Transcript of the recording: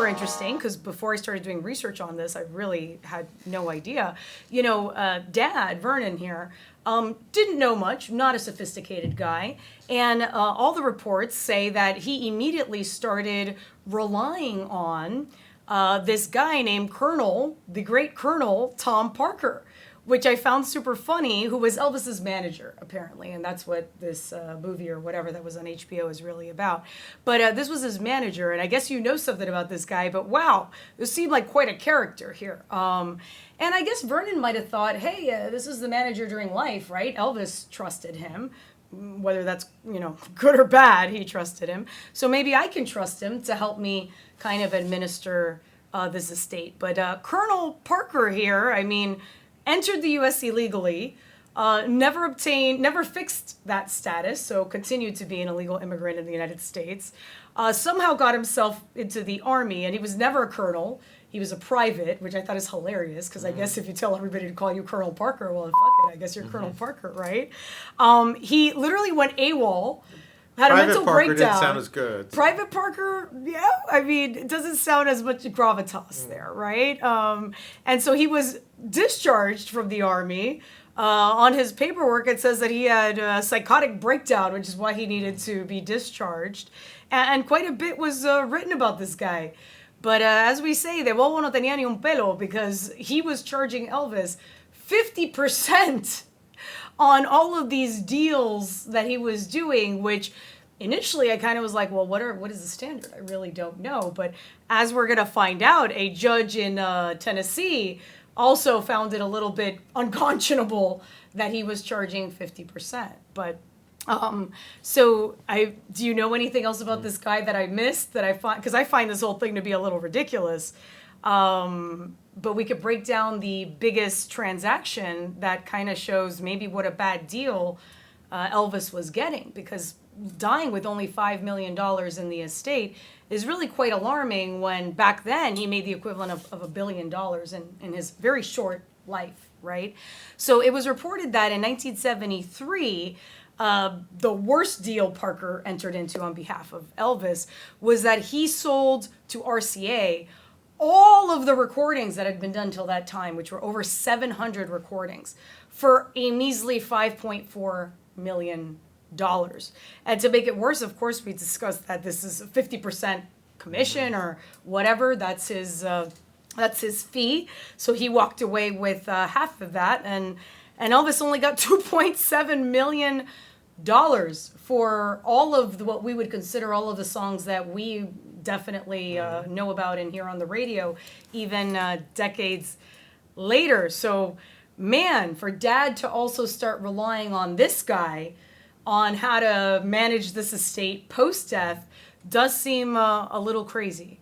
super interesting because before I started doing research on this, I really had no idea. Dad, Vernon here, didn't know much, not a sophisticated guy. And all the reports say that he immediately started relying on this guy named the great Colonel Tom Parker, which I found super funny, who was Elvis's manager, apparently. And that's what this movie or whatever that was on HBO is really about. But this was his manager, and I guess you know something about this guy, but wow, this seemed like quite a character here. And I guess Vernon might have thought, hey, this is the manager during life, right? Elvis trusted him. Whether that's, good or bad, he trusted him. So maybe I can trust him to help me kind of administer this estate. But Colonel Parker here, entered the U.S. illegally, never fixed that status, so continued to be an illegal immigrant in the United States, somehow got himself into the Army, and he was never a colonel. He was a private, which I thought is hilarious, because I guess if you tell everybody to call you Colonel Parker, well, fuck it, I guess you're Colonel Parker, right? He literally went AWOL, had a mental breakdown. Private Parker didn't sound as good. Private Parker, yeah, it doesn't sound as much gravitas there, right? And so he was discharged from the Army. On his paperwork, it says that he had a psychotic breakdown, which is why he needed to be discharged. And quite a bit was written about this guy. But as we say, de bobo no tenía ni un pelo, because he was charging Elvis 50% on all of these deals that he was doing, which initially I kind of was like, well, what is the standard? I really don't know. But as we're going to find out, a judge in Tennessee also found it a little bit unconscionable that he was charging 50%. But do you know anything else about this guy that I missed that I find, because I find this whole thing to be a little ridiculous. But we could break down the biggest transaction that kind of shows maybe what a bad deal Elvis was getting, because dying with only $5 million in the estate is really quite alarming when back then he made the equivalent of $1 billion in his very short life, right? So it was reported that in 1973, the worst deal Parker entered into on behalf of Elvis was that he sold to RCA all of the recordings that had been done till that time, which were over 700 recordings, for a measly $5.4 million. And to make it worse, of course, we discussed that this is a 50% commission or whatever. That's his fee. So he walked away with half of that, and Elvis only got $2.7 million for all of what we would consider all of the songs that we definitely know about and hear on the radio, even decades later. So, man, for Dad to also start relying on this guy on how to manage this estate post-death does seem a little crazy.